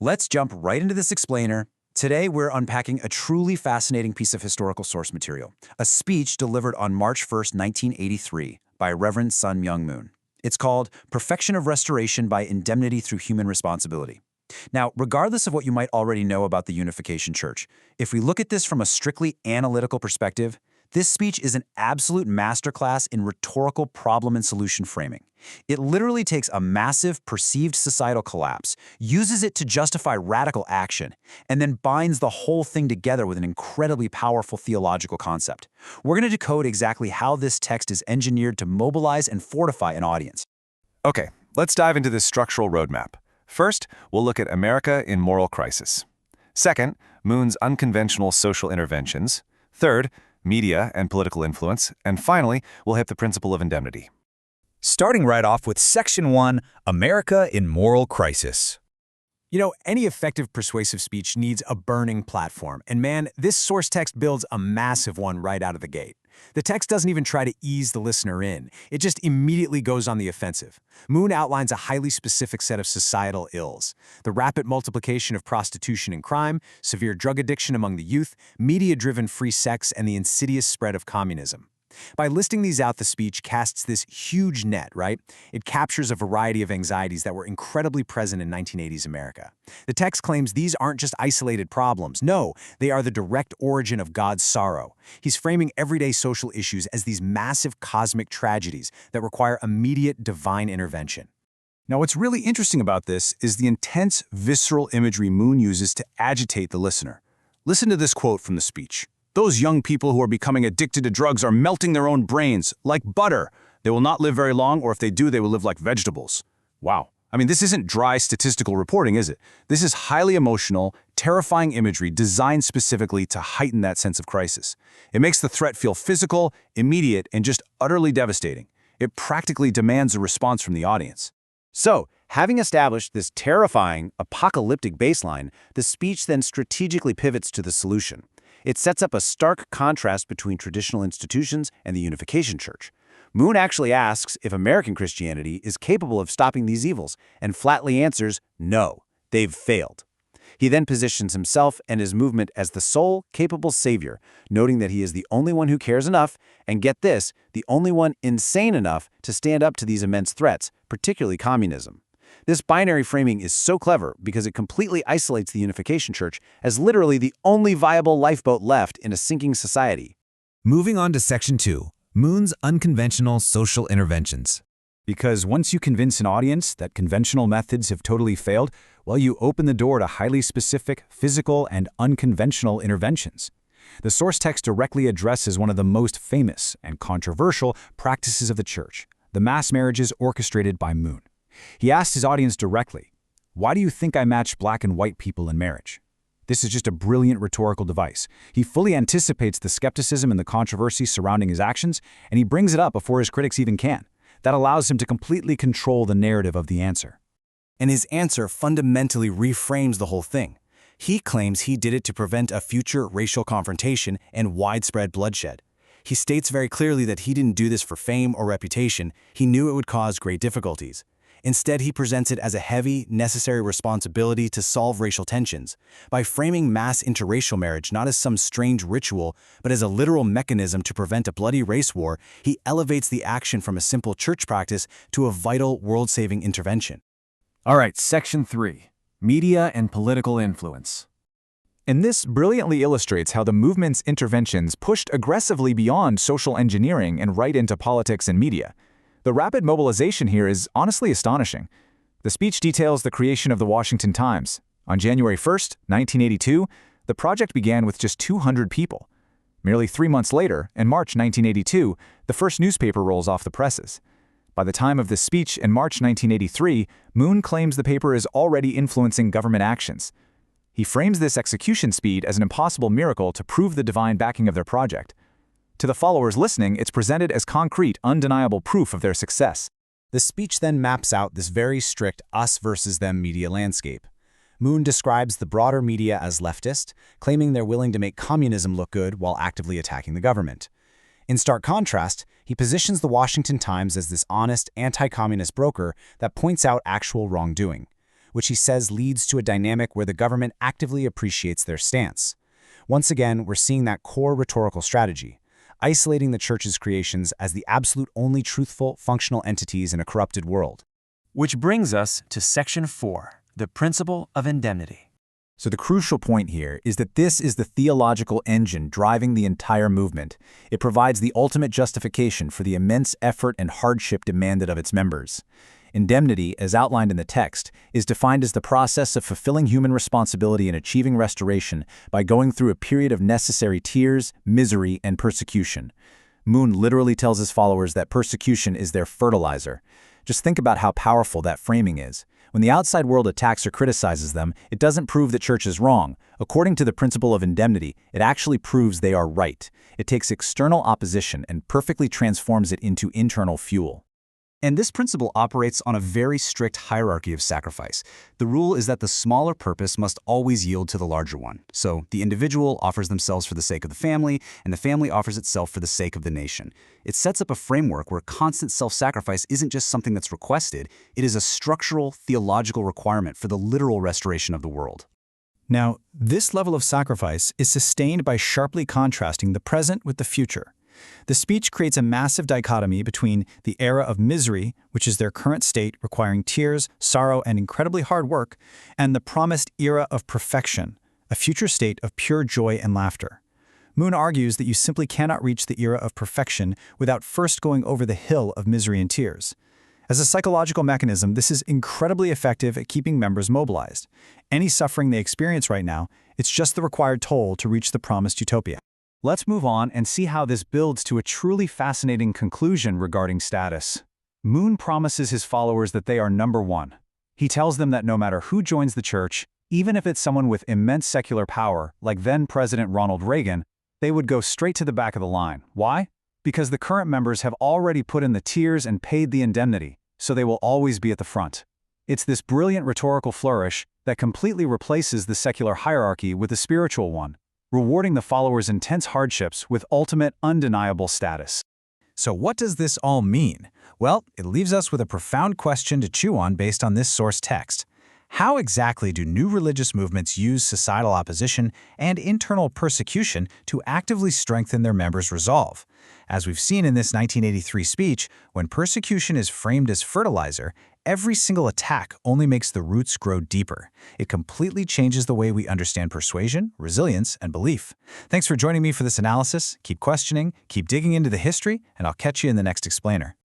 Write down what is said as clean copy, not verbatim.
Let's jump right into this explainer. Today, we're unpacking a truly fascinating piece of historical source material, a speech delivered on March 1st, 1983, by Reverend Sun Myung Moon. It's called Perfection of Restoration by Indemnity Through Human Responsibility. Now, regardless of what you might already know about the Unification Church, if we look at this from a strictly analytical perspective, this speech is an absolute masterclass in rhetorical problem and solution framing. It literally takes a massive perceived societal collapse, uses it to justify radical action, and then binds the whole thing together with an incredibly powerful theological concept. We're going to decode exactly how this text is engineered to mobilize and fortify an audience. Okay, let's dive into this structural roadmap. First, we'll look at America in moral crisis. Second, Moon's unconventional social interventions. Third, media and political influence. And finally, we'll hit the principle of indemnity. Starting right off with Section 1, America in Moral Crisis. You know, any effective persuasive speech needs a burning platform, and man, this source text builds a massive one right out of the gate. The text doesn't even try to ease the listener in. It just immediately goes on the offensive. Moon outlines a highly specific set of societal ills: the rapid multiplication of prostitution and crime, severe drug addiction among the youth, media-driven free sex, and the insidious spread of communism. By listing these out, the speech casts this huge net, right? It captures a variety of anxieties that were incredibly present in 1980s America. The text claims these aren't just isolated problems. No, they are the direct origin of God's sorrow. He's framing everyday social issues as these massive cosmic tragedies that require immediate divine intervention. Now, what's really interesting about this is the intense, visceral imagery Moon uses to agitate the listener. Listen to this quote from the speech. "Those young people who are becoming addicted to drugs are melting their own brains, like butter. They will not live very long, or if they do, they will live like vegetables." Wow. I mean, this isn't dry statistical reporting, is it? This is highly emotional, terrifying imagery designed specifically to heighten that sense of crisis. It makes the threat feel physical, immediate, and just utterly devastating. It practically demands a response from the audience. So, having established this terrifying, apocalyptic baseline, the speech then strategically pivots to the solution. It sets up a stark contrast between traditional institutions and the Unification Church. Moon actually asks if American Christianity is capable of stopping these evils, and flatly answers, no, they've failed. He then positions himself and his movement as the sole capable savior, noting that he is the only one who cares enough, and get this, the only one insane enough to stand up to these immense threats, particularly communism. This binary framing is so clever because it completely isolates the Unification Church as literally the only viable lifeboat left in a sinking society. Moving on to Section 2, Moon's unconventional social interventions. Because once you convince an audience that conventional methods have totally failed, well, you open the door to highly specific, physical, and unconventional interventions. The source text directly addresses one of the most famous and controversial practices of the church, the mass marriages orchestrated by Moon. He asked his audience directly, "Why do you think I match black and white people in marriage?" This is just a brilliant rhetorical device. He fully anticipates the skepticism and the controversy surrounding his actions, and he brings it up before his critics even can. That allows him to completely control the narrative of the answer. And his answer fundamentally reframes the whole thing. He claims he did it to prevent a future racial confrontation and widespread bloodshed. He states very clearly that he didn't do this for fame or reputation. He knew it would cause great difficulties. Instead, he presents it as a heavy, necessary responsibility to solve racial tensions. By framing mass interracial marriage not as some strange ritual, but as a literal mechanism to prevent a bloody race war, he elevates the action from a simple church practice to a vital, world-saving intervention. All right, Section 3, Media and Political Influence. And this brilliantly illustrates how the movement's interventions pushed aggressively beyond social engineering and right into politics and media. The rapid mobilization here is honestly astonishing. The speech details the creation of the Washington Times. On January 1st, 1982, the project began with just 200 people. Merely 3 months later, in March 1982, the first newspaper rolls off the presses. By the time of this speech in March 1983, Moon claims the paper is already influencing government actions. He frames this execution speed as an impossible miracle to prove the divine backing of their project. To the followers listening, it's presented as concrete, undeniable proof of their success. The speech then maps out this very strict us versus them media landscape. Moon describes the broader media as leftist, claiming they're willing to make communism look good while actively attacking the government. In stark contrast, he positions the Washington Times as this honest, anti-communist broker that points out actual wrongdoing. which he says leads to a dynamic where the government actively appreciates their stance. Once again, we're seeing that core rhetorical strategy, isolating the church's creations as the absolute only truthful, functional entities in a corrupted world. Which brings us to Section 4, the principle of indemnity. So the crucial point here is that this is the theological engine driving the entire movement. It provides the ultimate justification for the immense effort and hardship demanded of its members. Indemnity, as outlined in the text, is defined as the process of fulfilling human responsibility in achieving restoration by going through a period of necessary tears, misery, and persecution. Moon literally tells his followers that persecution is their fertilizer. Just think about how powerful that framing is. When the outside world attacks or criticizes them, it doesn't prove that church is wrong. According to the principle of indemnity, it actually proves they are right. It takes external opposition and perfectly transforms it into internal fuel. And this principle operates on a very strict hierarchy of sacrifice. The rule is that the smaller purpose must always yield to the larger one. So the individual offers themselves for the sake of the family, and the family offers itself for the sake of the nation. It sets up a framework where constant self-sacrifice isn't just something that's requested, it is a structural, theological requirement for the literal restoration of the world. Now, this level of sacrifice is sustained by sharply contrasting the present with the future. The speech creates a massive dichotomy between the era of misery, which is their current state requiring tears, sorrow, and incredibly hard work, and the promised era of perfection, a future state of pure joy and laughter. Moon argues that you simply cannot reach the era of perfection without first going over the hill of misery and tears. As a psychological mechanism, this is incredibly effective at keeping members mobilized. Any suffering they experience right now, it's just the required toll to reach the promised utopia. Let's move on and see how this builds to a truly fascinating conclusion regarding status. Moon promises his followers that they are number one. He tells them that no matter who joins the church, even if it's someone with immense secular power, like then-President Ronald Reagan, they would go straight to the back of the line. Why? Because the current members have already put in the tears and paid the indemnity, so they will always be at the front. It's this brilliant rhetorical flourish that completely replaces the secular hierarchy with the spiritual one, rewarding the followers' intense hardships with ultimate, undeniable status. So what does this all mean? Well, it leaves us with a profound question to chew on based on this source text. How exactly do new religious movements use societal opposition and internal persecution to actively strengthen their members' resolve? As we've seen in this 1983 speech, when persecution is framed as fertilizer, every single attack only makes the roots grow deeper. It completely changes the way we understand persuasion, resilience, and belief. Thanks for joining me for this analysis. Keep questioning, keep digging into the history, and I'll catch you in the next explainer.